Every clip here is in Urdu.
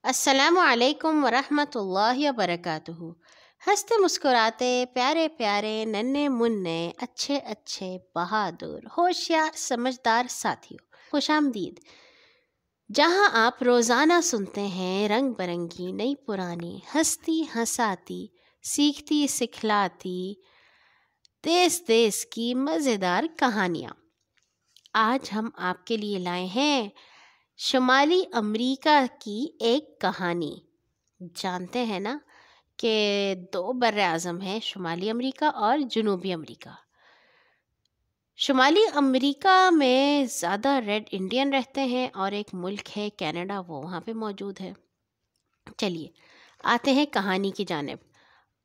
السلام علیکم ورحمۃ اللہ وبرکاتہ۔ ہنستے مسکراتے پیارے پیارے ننھے منھے اچھے اچھے بہادر ہوشیار سمجھدار ساتھیوں، خوش آمدید۔ جہاں آپ روزانہ سنتے ہیں رنگ برنگی نئی پرانی ہستی ہساتی سیکھتی سکھلاتی دیس دیس کی مزیدار کہانیاں، آج ہم آپ کے لیے لائے ہیں شمالی امریکہ کی ایک کہانی۔ جانتے ہیں نا کہ دو بر اعظم ہیں، شمالی امریکہ اور جنوبی امریکہ۔ شمالی امریکہ میں زیادہ ریڈ انڈین رہتے ہیں اور ایک ملک ہے کینیڈا، وہ وہاں پہ موجود ہے۔ چلیے آتے ہیں کہانی کی جانب،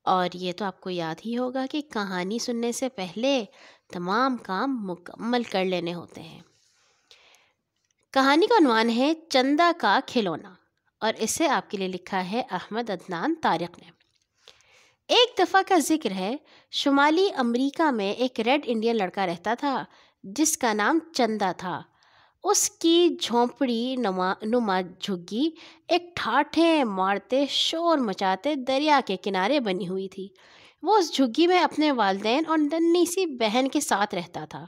اور یہ تو آپ کو یاد ہی ہوگا کہ کہانی سننے سے پہلے تمام کام مکمل کر لینے ہوتے ہیں۔ کہانی کا عنوان ہے چندا کا کھلونا، اور اسے آپ کے لیے لکھا ہے احمد عدنان طارق نے۔ ایک دفعہ کا ذکر ہے، شمالی امریکہ میں ایک ریڈ انڈین لڑکا رہتا تھا جس کا نام چندا تھا۔ اس کی جھونپڑی نما جھگی ایک ٹھاٹھے مارتے شور مچاتے دریا کے کنارے بنی ہوئی تھی۔ وہ اس جھگی میں اپنے والدین اور ننھی سی بہن کے ساتھ رہتا تھا۔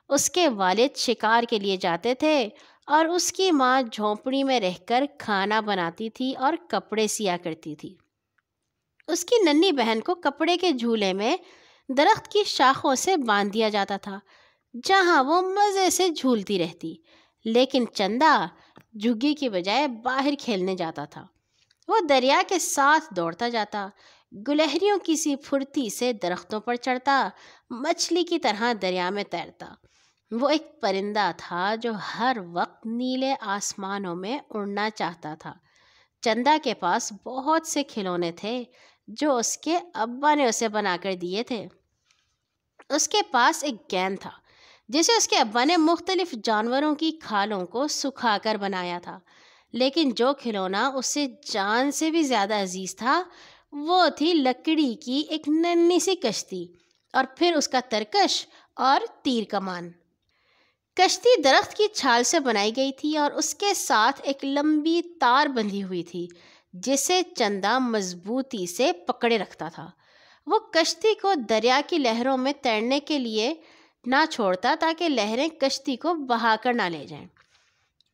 اس کے والد شکار کے لیے جاتے تھے اور اس کی ماں جھونپڑی میں رہ کر کھانا بناتی تھی اور کپڑے سیا کرتی تھی۔ اس کی ننھی بہن کو کپڑے کے جھولے میں درخت کی شاخوں سے باندھ دیا جاتا تھا، جہاں وہ مزے سے جھولتی رہتی، لیکن چندا جھگی کی بجائے باہر کھیلنے جاتا تھا۔ وہ دریا کے ساتھ دوڑتا جاتا، گلہریوں کی سی پھرتی سے درختوں پر چڑھتا، مچھلی کی طرح دریا میں تیرتا۔ وہ ایک پرندہ تھا جو ہر وقت نیلے آسمانوں میں اڑنا چاہتا تھا۔ چندا کے پاس بہت سے کھلونے تھے جو اس کے ابا نے اسے بنا کر دیے تھے۔ اس کے پاس ایک گیند تھا جسے اس کے ابا نے مختلف جانوروں کی کھالوں کو سکھا کر بنایا تھا، لیکن جو کھلونا اسے جان سے بھی زیادہ عزیز تھا وہ تھی لکڑی کی ایک ننھی سی کشتی، اور پھر اس کا ترکش اور تیر کمان۔ کشتی درخت کی چھال سے بنائی گئی تھی اور اس کے ساتھ ایک لمبی تار بندھی ہوئی تھی جسے چندا مضبوطی سے پکڑے رکھتا تھا۔ وہ کشتی کو دریا کی لہروں میں تیرنے کے لیے نہ چھوڑتا تاکہ لہریں کشتی کو بہا کر نہ لے جائیں۔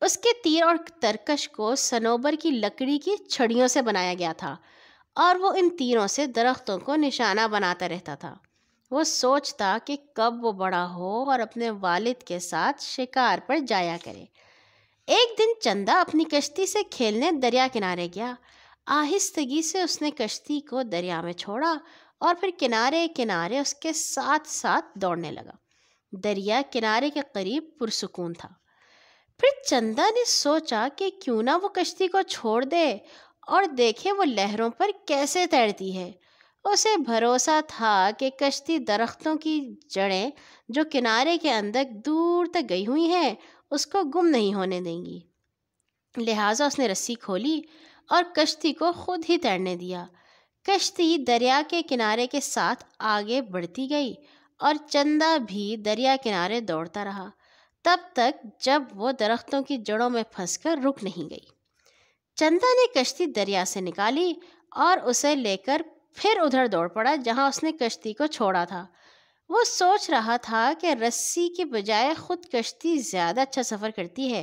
اس کے تیر اور ترکش کو صنوبر کی لکڑی کی چھڑیوں سے بنایا گیا تھا، اور وہ ان تیروں سے درختوں کو نشانہ بناتا رہتا تھا۔ وہ سوچتا کہ کب وہ بڑا ہو اور اپنے والد کے ساتھ شکار پر جایا کرے۔ ایک دن چندا اپنی کشتی سے کھیلنے دریا کنارے گیا۔ آہستگی سے اس نے کشتی کو دریا میں چھوڑا اور پھر کنارے کنارے اس کے ساتھ ساتھ دوڑنے لگا۔ دریا کنارے کے قریب پرسکون تھا۔ پھر چندا نے سوچا کہ کیوں نہ وہ کشتی کو چھوڑ دے اور دیکھے وہ لہروں پر کیسے تیرتی ہے۔ اسے بھروسہ تھا کہ کشتی درختوں کی جڑیں جو کنارے کے اندر دور تک گئی ہوئی ہیں اس کو گم نہیں ہونے دیں گی، لہٰذا اس نے رسی کھولی اور کشتی کو خود ہی تیرنے دیا۔ کشتی دریا کے کنارے کے ساتھ آگے بڑھتی گئی اور چندا بھی دریا کنارے دوڑتا رہا، تب تک جب وہ درختوں کی جڑوں میں پھنس کر رک نہیں گئی۔ چندا نے کشتی دریا سے نکالی اور اسے لے کر پھر ادھر دوڑ پڑا جہاں اس نے کشتی کو چھوڑا تھا۔ وہ سوچ رہا تھا کہ رسی کے بجائے خود کشتی زیادہ اچھا سفر کرتی ہے،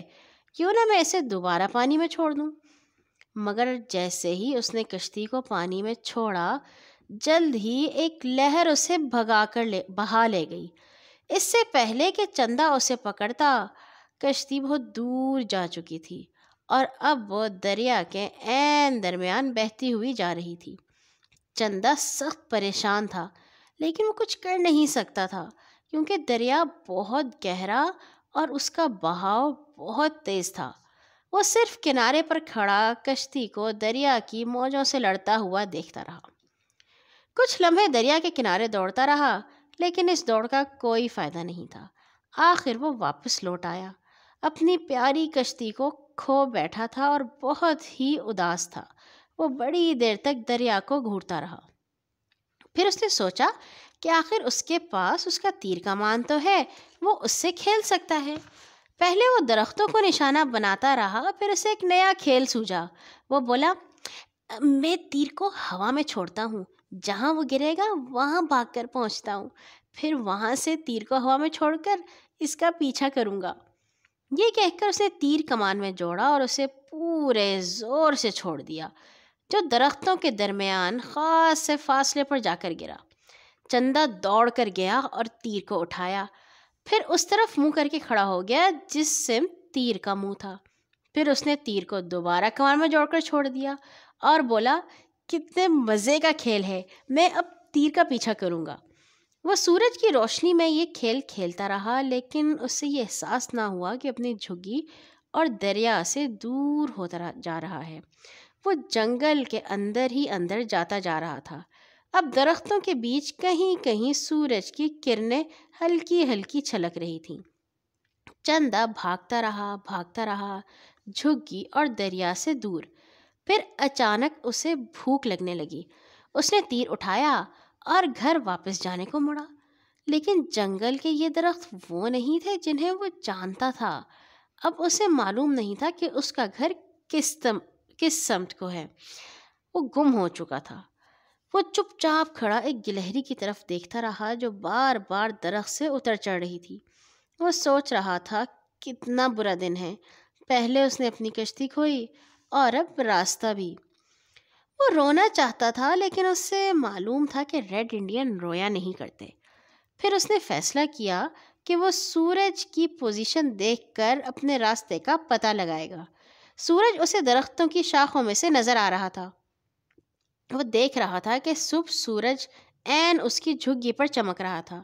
کیوں نہ میں اسے دوبارہ پانی میں چھوڑ دوں۔ مگر جیسے ہی اس نے کشتی کو پانی میں چھوڑا، جلد ہی ایک لہر اسے بہا لے گئی۔ اس سے پہلے کہ چندا اسے پکڑتا، کشتی بہت دور جا چکی تھی اور اب وہ دریا کے عین درمیان بہتی ہوئی جا رہی تھی۔ چندا سخت پریشان تھا، لیکن وہ کچھ کر نہیں سکتا تھا کیونکہ دریا بہت گہرا اور اس کا بہاؤ بہت تیز تھا۔ وہ صرف کنارے پر کھڑا کشتی کو دریا کی موجوں سے لڑتا ہوا دیکھتا رہا۔ کچھ لمحے دریا کے کنارے دوڑتا رہا، لیکن اس دوڑ کا کوئی فائدہ نہیں تھا۔ آخر وہ واپس لوٹ آیا، اپنی پیاری کشتی کو کھو بیٹھا تھا اور بہت ہی اداس تھا۔ وہ بڑی دیر تک دریا کو گھورتا رہا۔ پھر اس نے سوچا کہ آخر اس کے پاس اس کا تیر کمان تو ہے، وہ اس سے کھیل سکتا ہے۔ پہلے وہ درختوں کو نشانہ بناتا رہا، پھر اسے ایک نیا کھیل سوجا۔ وہ بولا، میں تیر کو ہوا میں چھوڑتا ہوں، جہاں وہ گرے گا وہاں بھاگ کر پہنچتا ہوں، پھر وہاں سے تیر کو ہوا میں چھوڑ کر اس کا پیچھا کروں گا۔ یہ کہہ کر اسے تیر کمان میں جوڑا اور اسے پورے زور سے چھوڑ دیا، جو درختوں کے درمیان خاص سے فاصلے پر جا کر گرا۔ چندا دوڑ کر گیا اور تیر کو اٹھایا، پھر اس طرف منہ کر کے کھڑا ہو گیا جس سمت تیر کا منہ تھا۔ پھر اس نے تیر کو دوبارہ کمان میں جوڑ کر چھوڑ دیا اور بولا، کتنے مزے کا کھیل ہے، میں اب تیر کا پیچھا کروں گا۔ وہ سورج کی روشنی میں یہ کھیل کھیلتا رہا، لیکن اس سے یہ احساس نہ ہوا کہ اپنی جھگی اور دریا سے دور ہوتا جا رہا ہے۔ وہ جنگل کے اندر ہی اندر جاتا جا رہا تھا۔ اب درختوں کے بیچ کہیں کہیں سورج کی کرنیں ہلکی ہلکی چھلک رہی تھیں۔ چندا بھاگتا رہا جھگی اور دریا سے دور۔ پھر اچانک اسے بھوک لگنے لگی۔ اس نے تیر اٹھایا اور گھر واپس جانے کو مڑا، لیکن جنگل کے یہ درخت وہ نہیں تھے جنہیں وہ جانتا تھا۔ اب اسے معلوم نہیں تھا کہ اس کا گھر کس سمت کو ہے۔ وہ گم ہو چکا تھا۔ وہ چپ چاپ کھڑا ایک گلہری کی طرف دیکھتا رہا جو بار بار درخت سے اتر چڑھ رہی تھی۔ وہ سوچ رہا تھا، کتنا برا دن ہے، پہلے اس نے اپنی کشتی کھوئی اور اب راستہ بھی۔ وہ رونا چاہتا تھا، لیکن اس سے معلوم تھا کہ ریڈ انڈین رویا نہیں کرتے۔ پھر اس نے فیصلہ کیا کہ وہ سورج کی پوزیشن دیکھ کر اپنے راستے کا پتہ لگائے گا۔ سورج اسے درختوں کی شاخوں میں سے نظر آ رہا تھا۔ وہ دیکھ رہا تھا کہ صبح سورج عین اس کی جھگی پر چمک رہا تھا۔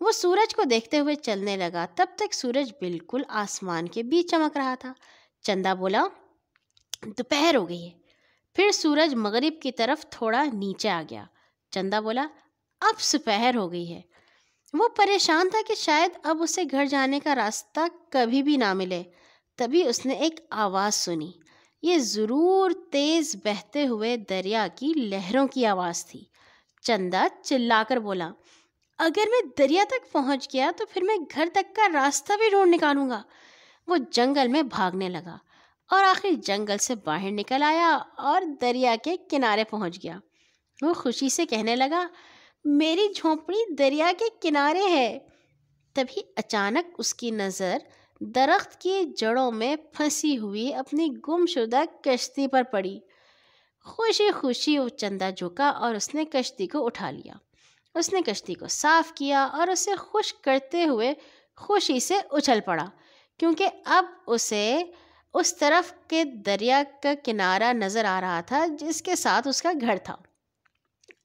وہ سورج کو دیکھتے ہوئے چلنے لگا، تب تک سورج بالکل آسمان کے بیچ چمک رہا تھا۔ چندا بولا، دوپہر ہو گئی ہے۔ پھر سورج مغرب کی طرف تھوڑا نیچے آ گیا۔ چندا بولا، اب دوپہر ہو گئی ہے۔ وہ پریشان تھا کہ شاید اب اسے گھر جانے کا راستہ کبھی بھی نہ ملے۔ تبھی اس نے ایک آواز سنی۔ یہ ضرور تیز بہتے ہوئے دریا کی لہروں کی آواز تھی۔ چندا چلا کر بولا، اگر میں دریا تک پہنچ گیا تو پھر میں گھر تک کا راستہ بھی ڈھونڈ نکالوں گا۔ وہ جنگل میں بھاگنے لگا اور آخر جنگل سے باہر نکل آیا اور دریا کے کنارے پہنچ گیا۔ وہ خوشی سے کہنے لگا، میری جھونپڑی دریا کے کنارے ہے۔ تبھی اچانک اس کی نظر درخت کی جڑوں میں پھنسی ہوئی اپنی گم شدہ کشتی پر پڑی۔ خوشی خوشی وہ چندا جھکا اور اس نے کشتی کو اٹھا لیا۔ اس نے کشتی کو صاف کیا اور اسے خشک کرتے ہوئے خوشی سے اچھل پڑا، کیونکہ اب اسے اس طرف کے دریا کا کنارہ نظر آ رہا تھا جس کے ساتھ اس کا گھر تھا،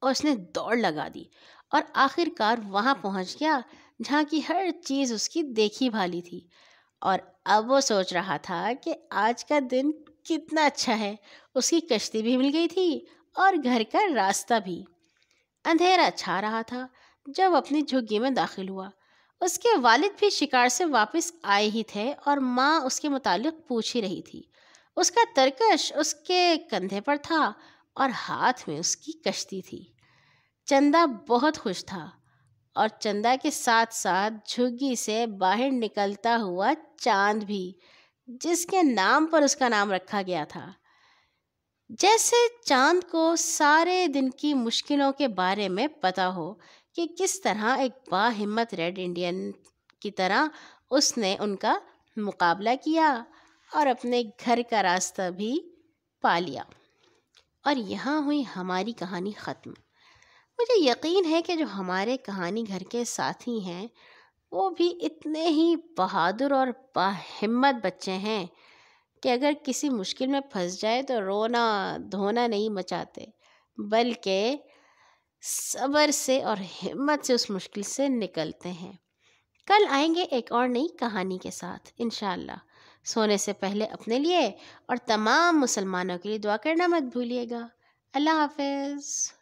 اور اس نے دوڑ لگا دی اور آخر کار وہاں پہنچ گیا جہاں کی ہر چیز اس کی دیکھی بھالی تھی۔ اور اب وہ سوچ رہا تھا کہ آج کا دن کتنا اچھا ہے، اس کی کشتی بھی مل گئی تھی اور گھر کا راستہ بھی۔ اندھیرا چھا رہا تھا جب اپنی جھگی میں داخل ہوا۔ اس کے والد بھی شکار سے واپس آئے ہی تھے اور ماں اس کے متعلق پوچھ ہی رہی تھی۔ اس کا ترکش اس کے کندھے پر تھا اور ہاتھ میں اس کی کشتی تھی۔ چندا بہت خوش تھا، اور چندا کے ساتھ ساتھ جھگی سے باہر نکلتا ہوا چاند بھی، جس کے نام پر اس کا نام رکھا گیا تھا۔ جیسے چاند کو سارے دن کی مشکلوں کے بارے میں پتہ ہو کہ کس طرح ایک باہمت ریڈ انڈین کی طرح اس نے ان کا مقابلہ کیا اور اپنے گھر کا راستہ بھی پا لیا۔ اور یہاں ہوئی ہماری کہانی ختم۔ مجھے یقین ہے کہ جو ہمارے کہانی گھر کے ساتھی ہیں وہ بھی اتنے ہی بہادر اور باہمت بچے ہیں کہ اگر کسی مشکل میں پھنس جائے تو رونا دھونا نہیں مچاتے، بلکہ صبر سے اور ہمت سے اس مشکل سے نکلتے ہیں۔ کل آئیں گے ایک اور نئی کہانی کے ساتھ انشاءاللہ۔ سونے سے پہلے اپنے لیے اور تمام مسلمانوں کے لیے دعا کرنا مت بھولیے گا۔ اللہ حافظ۔